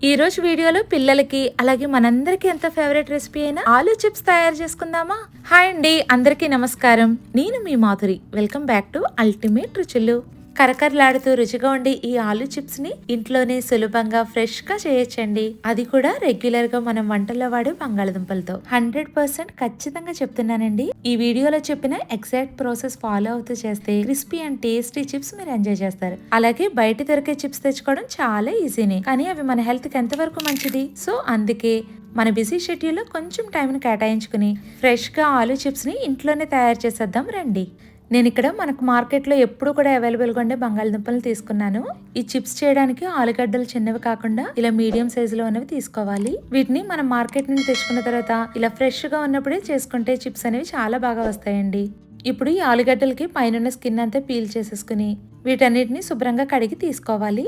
ఈ రోజు వీడియోలో పిల్లలకి అలాగే మనందరికీ ఎంత ఫేవరెట్ రెసిపీ అయినా ఆలూ చిప్స్ తయారు చేసుకుందామా. హాయ్ అండి, అందరికీ నమస్కారం. నేను మీ Madhuri. Welcome back to ultimate Ruchulu. కరకరలాడుతూ రుచిగా ఉండి ఈ ఆలూ చిప్స్ ని ఇంట్లోనే సులభంగా ఫ్రెష్ గా చేయొచ్చండి. అది కూడా రెగ్యులర్ గా మనం వంటల్లో వాడే బంగాళదుంపలతో. 100% ఖచ్చితంగా చెప్తున్నానండి. ఈ వీడియోలో చెప్పిన ఎగ్జాక్ట్ ప్రాసెస్ ఫాలో అవుతూ చేస్తే క్రిస్పీ అండ్ టేస్టీ చిప్స్ మీరు ఎంజాయ్ చేస్తారు. అలాగే బయట దొరికే చిప్స్ తెచ్చుకోవడం చాలా ఈజీనే, కానీ అవి మన హెల్త్ కి ఎంతవరకు మంచిది. సో అందుకే మన బిజీ షెడ్యూల్లో కొంచెం టైంని కేటాయించుకుని ఫ్రెష్గా ఆలూ చిప్స్ని ఇంట్లోనే తయారు చేసేద్దాం రండి. నేను ఇక్కడ మనకు మార్కెట్లో ఎప్పుడు కూడా అవైలబుల్గా ఉండే బంగాళదుంపలు తీసుకున్నాను. ఈ చిప్స్ చేయడానికి ఆలుగడ్డలు చిన్నవి కాకుండా ఇలా మీడియం సైజులో ఉన్నవి తీసుకోవాలి. వీటిని మనం మార్కెట్ నుండి తెచ్చుకున్న తర్వాత ఇలా ఫ్రెష్గా ఉన్నప్పుడే చేసుకుంటే చిప్స్ అనేవి చాలా బాగా వస్తాయండి. ఇప్పుడు ఈ ఆలుగడ్డలకి పైన స్కిన్ అంతా పీల్ చేసేసుకుని వీటన్నిటిని శుభ్రంగా కడిగి తీసుకోవాలి.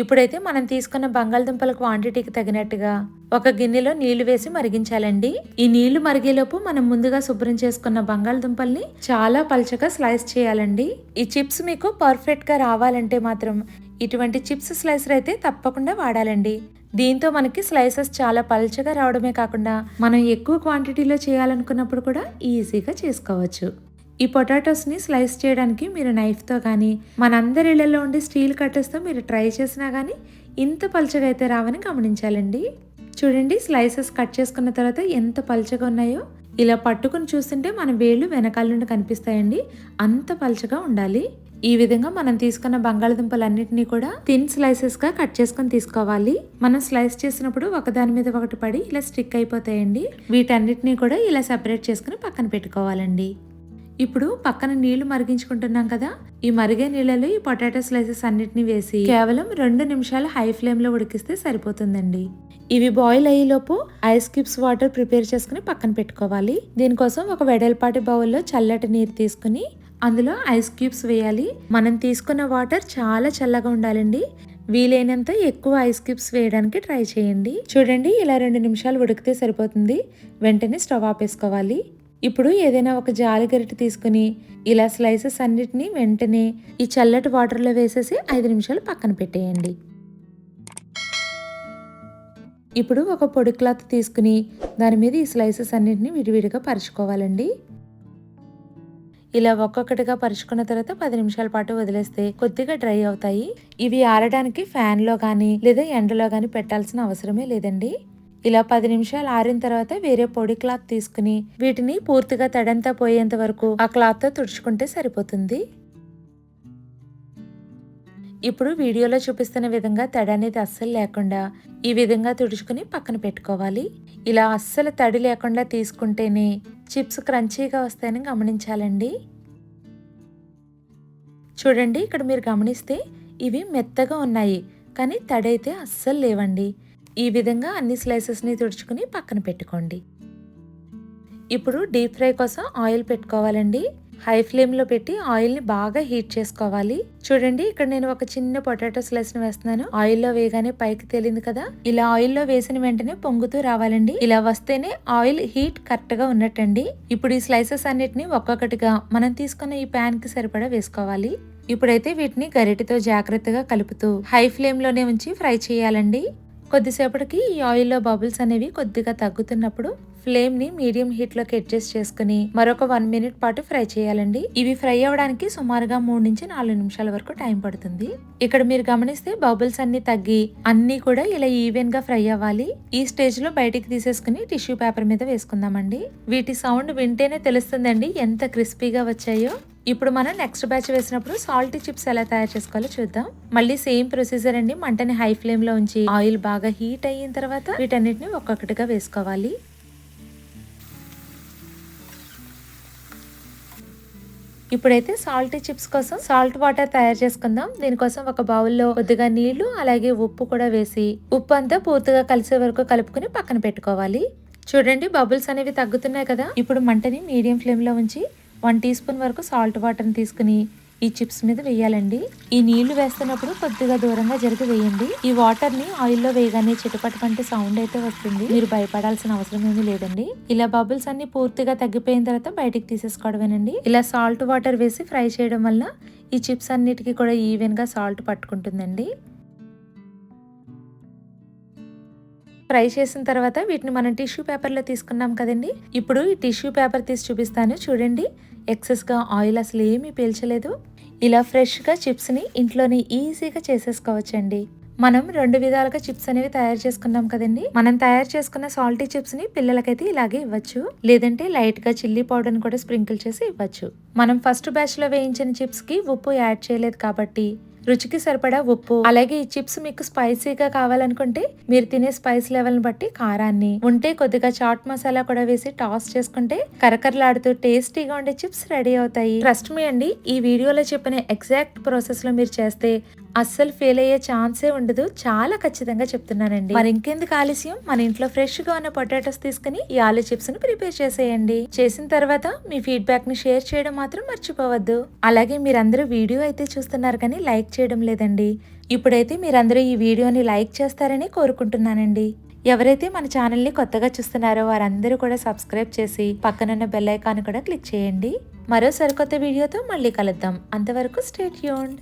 ఇప్పుడైతే మనం తీసుకున్న బంగాళదుంపల క్వాంటిటీకి తగినట్టుగా ఒక గిన్నెలో నీళ్లు వేసి మరిగించాలండి. ఈ నీళ్లు మరిగేలోపు మనం ముందుగా శుభ్రం చేసుకున్న బంగాళదుంపల్ని చాలా పల్చగా స్లైస్ చేయాలండి. ఈ చిప్స్ మీకు పర్ఫెక్ట్ గా రావాలంటే మాత్రం ఇటువంటి చిప్స్ స్లైసర్ అయితే తప్పకుండా వాడాలండి. దీంతో మనకి స్లైసెస్ చాలా పల్చగా రావడమే కాకుండా మనం ఎక్కువ క్వాంటిటీలో చేయాలనుకున్నప్పుడు కూడా ఈజీగా చేసుకోవచ్చు. ఈ పొటాటోస్ని స్లైస్ చేయడానికి మీరు నైఫ్తో కానీ మనందరి ఇళ్లలో ఉండే స్టీల్ కట్టర్స్తో మీరు ట్రై చేసినా కానీ ఇంత పల్చగా అయితే రావని గమనించాలండి. చూడండి, స్లైసెస్ కట్ చేసుకున్న తర్వాత ఎంత పల్చగా ఉన్నాయో. ఇలా పట్టుకుని చూస్తుంటే మన వేళ్ళు వెనకాల నుండి కనిపిస్తాయండి. అంత పల్చగా ఉండాలి. ఈ విధంగా మనం తీసుకున్న బంగాళదుంపలన్నింటినీ కూడా థిన్ స్లైసెస్ గా కట్ చేసుకుని తీసుకోవాలి. మనం స్లైస్ చేసినప్పుడు ఒకదాని మీద ఒకటి పడి ఇలా స్టిక్ అయిపోతాయండి. వీటన్నిటినీ కూడా ఇలా సెపరేట్ చేసుకుని పక్కన పెట్టుకోవాలండి. ఇప్పుడు పక్కన నీళ్లు మరిగించుకుంటున్నాం కదా, ఈ మరిగే నీళ్ళలో ఈ పొటాటో స్లైసెస్ అన్నిటిని వేసి కేవలం 2 నిమిషాలు హై ఫ్లేమ్ లో ఉడికిస్తే సరిపోతుందండి. ఇవి బాయిల్ అయ్యేలోపు ఐస్ క్యూబ్స్ వాటర్ ప్రిపేర్ చేసుకుని పక్కన పెట్టుకోవాలి. దీనికోసం ఒక వెడల్పాటి బౌల్లో చల్లటి నీరు తీసుకుని అందులో ఐస్ క్యూబ్స్ వేయాలి. మనం తీసుకున్న వాటర్ చాలా చల్లగా ఉండాలండి. వీలైనంత ఎక్కువ ఐస్ క్యూబ్స్ వేయడానికి ట్రై చేయండి. చూడండి, ఇలా 2 నిమిషాలు ఉడికితే సరిపోతుంది. వెంటనే స్టవ్ ఆపేసుకోవాలి. ఇప్పుడు ఏదైనా ఒక జాలి గరిటె తీసుకుని ఇలా స్లైసెస్ అన్నిటిని వెంటనే ఈ చల్లటి వాటర్లో వేసేసి 5 నిమిషాలు పక్కన పెట్టేయండి. ఇప్పుడు ఒక పొడి క్లాత్ తీసుకుని దాని మీద ఈ స్లైసెస్ అన్నిటిని విడివిడిగా పరుచుకోవాలండి. ఇలా ఒక్కొక్కటిగా పరుచుకున్న తర్వాత 10 నిమిషాల పాటు వదిలేస్తే కొద్దిగా డ్రై అవుతాయి. ఇవి ఆరడానికి ఫ్యాన్లో కానీ లేదా ఎండలో కానీ పెట్టాల్సిన అవసరమే లేదండి. ఇలా 10 నిమిషాలు ఆరిన తర్వాత వేరే పొడి క్లాత్ తీసుకుని వీటిని పూర్తిగా తడంతా పోయేంత వరకు ఆ క్లాత్తో తుడుచుకుంటే సరిపోతుంది. ఇప్పుడు వీడియోలో చూపిస్తున్న విధంగా తడి అనేది అస్సలు లేకుండా ఈ విధంగా తుడుచుకుని పక్కన పెట్టుకోవాలి. ఇలా అస్సలు తడి లేకుండా తీసుకుంటేనే చిప్స్ క్రంచీగా వస్తాయని గమనించాలండి. చూడండి, ఇక్కడ మీరు గమనిస్తే ఇవి మెత్తగా ఉన్నాయి, కానీ తడి అయితే అస్సలు లేవండి. ఈ విధంగా అన్ని స్లైసెస్ని తుడుచుకుని పక్కన పెట్టుకోండి. ఇప్పుడు డీప్ ఫ్రై కోసం ఆయిల్ పెట్టుకోవాలండి. హై ఫ్లేమ్లో పెట్టి ఆయిల్ని బాగా హీట్ చేసుకోవాలి. చూడండి, ఇక్కడ నేను ఒక చిన్న పొటాటో స్లైస్ని వేస్తున్నాను. ఆయిల్లో వేయగానే పైకి తేలింది కదా, ఇలా ఆయిల్లో వేసిన వెంటనే పొంగుతూ రావాలండి. ఇలా వస్తేనే ఆయిల్ హీట్ కరెక్ట్గా ఉన్నట్టండి. ఇప్పుడు ఈ స్లైసెస్ అన్నిటిని ఒక్కొక్కటిగా మనం తీసుకున్న ఈ ప్యాన్ కి సరిపడా వేసుకోవాలి. ఇప్పుడైతే వీటిని గరిటెతో జాగ్రత్తగా కలుపుతూ హై ఫ్లేమ్లోనే ఉంచి ఫ్రై చేయాలండి. కొద్దిసేపటికి ఈ ఆయిల్లో బబుల్స్ అనేవి కొద్దిగా తగ్గుతున్నప్పుడు ఫ్లేమ్ ని మీడియం హీట్ లోకి అడ్జస్ట్ చేసుకుని మరొక 1 మినిట్ పాటు ఫ్రై చేయాలండి. ఇవి ఫ్రై అవ్వడానికి సుమారుగా 3 నుంచి 4 నిమిషాల వరకు టైం పడుతుంది. ఇక్కడ మీరు గమనిస్తే బబుల్స్ అన్ని తగ్గి అన్ని కూడా ఇలా ఈవెన్ గా ఫ్రై అవ్వాలి. ఈ స్టేజ్ లో బయటికి తీసేసుకుని టిష్యూ పేపర్ మీద వేసుకుందామండి. వీటి సౌండ్ వింటేనే తెలుస్తుందండి ఎంత క్రిస్పీగా వచ్చాయో. ఇప్పుడు మనం నెక్స్ట్ బ్యాచ్ వేసినప్పుడు సాల్టీ చిప్స్ ఎలా తయారు చేసుకోవాలో చూద్దాం. మళ్ళీ సేమ్ ప్రొసీజర్ అండి. మంటని హై ఫ్లేమ్ లో ఉంచి ఆయిల్ బాగా హీట్ అయిన తర్వాత వీటన్నిటిని ఒక్కొక్కటిగా వేసుకోవాలి. ఇప్పుడైతే సాల్టీ చిప్స్ కోసం సాల్ట్ వాటర్ తయారు చేసుకుందాం. దీనికోసం ఒక బౌల్లో కొద్దిగా నీళ్లు అలాగే ఉప్పు కూడా వేసి ఉప్పు అంతా పూర్తిగా కలిసే వరకు కలుపుకుని పక్కన పెట్టుకోవాలి. చూడండి, బబుల్స్ అనేవి తగ్గుతున్నాయి కదా. ఇప్పుడు మంటని మీడియం ఫ్లేమ్ లో ఉంచి 1 టీ స్పూన్ వరకు సాల్ట్ వాటర్ని తీసుకుని ఈ చిప్స్ మీద వేయాలండి. ఈ నీళ్లు వేస్తున్నప్పుడు కొద్దిగా దూరంగా జరిగి వేయండి. ఈ వాటర్ ని ఆయిల్లో వేయగానే చిటపటమంటే సౌండ్ అయితే వస్తుంది. మీరు భయపడాల్సిన అవసరం ఏమీ లేదండి. ఇలా బబుల్స్ అన్ని పూర్తిగా తగ్గిపోయిన తర్వాత బయటికి తీసేసుకోవడమేనండి. ఇలా సాల్ట్ వాటర్ వేసి ఫ్రై చేయడం వల్ల ఈ చిప్స్ అన్నిటికీ కూడా ఈవెన్గా సాల్ట్ పట్టుకుంటుందండి. ఫ్రై చేసిన తర్వాత వీటిని మనం టిష్యూ పేపర్లో తీసుకున్నాం కదండి. ఇప్పుడు ఈ టిష్యూ పేపర్ తీసి చూపిస్తాను చూడండి. ఎక్సెస్గా ఆయిల్ అసలు ఏమీ పీల్చలేదు. ఇలా ఫ్రెష్గా చిప్స్ని ఇంట్లోనే ఈజీగా చేసేసుకోవచ్చండి. మనం 2 విధాలుగా చిప్స్ అనేవి తయారు చేసుకున్నాం కదండి. మనం తయారు చేసుకున్న సాల్టీ చిప్స్ ని పిల్లలకైతే ఇలాగే ఇవ్వచ్చు, లేదంటే లైట్ గా చిల్లీ పౌడర్ ని కూడా స్ప్రింకిల్ చేసి ఇవ్వచ్చు. మనం ఫస్ట్ బ్యాచ్ లో వేయించిన చిప్స్ కి ఉప్పు యాడ్ చేయలేదు కాబట్టి రుచికి సరిపడా ఉప్పు, అలాగే ఈ చిప్స్ మీకు స్పైసీగా కావాలనుకుంటే మీరు తినే స్పైస్ లెవెల్ ని బట్టి కారాన్ని, ఉంటే కొద్దిగా చాట్ మసాలా కూడా వేసి టాస్ చేసుకుంటే కరకరలాడుతూ టేస్టీగా ఉండే చిప్స్ రెడీ అవుతాయి. ట్రస్ట్ మీ అండి, ఈ వీడియోలో చెప్పిన ఎగ్జాక్ట్ ప్రాసెస్ లో మీరు చేస్తే అస్సలు ఫెయిల్ అయ్యే ఛాన్సే ఉండదు. చాలా ఖచ్చితంగా చెప్తున్నానండి. మరి ఇంకెందుకు ఆలస్యం, మన ఇంట్లో ఫ్రెష్ గా ఉన్న పొటాటోస్ తీసుకుని ఈ ఆలూ చిప్స్ ని ప్రిపేర్ చేసేయండి. చేసిన తర్వాత మీ ఫీడ్బ్యాక్ ని షేర్ చేయడం మాత్రం మర్చిపోవద్దు. అలాగే మీరందరూ వీడియో అయితే చూస్తున్నారు కానీ లైక్ చేయడం లేదండి. ఇప్పుడైతే మీరందరూ ఈ వీడియోని లైక్ చేస్తారని కోరుకుంటున్నానండి. ఎవరైతే మన ఛానల్ని కొత్తగా చూస్తున్నారో వారందరూ కూడా సబ్స్క్రైబ్ చేసి పక్కనున్న బెల్ ఐకాన్ కూడా క్లిక్ చేయండి. మరో సరికొత్త వీడియోతో మళ్ళీ కలుద్దాం. అంతవరకు స్టే ట్యూన్డ్.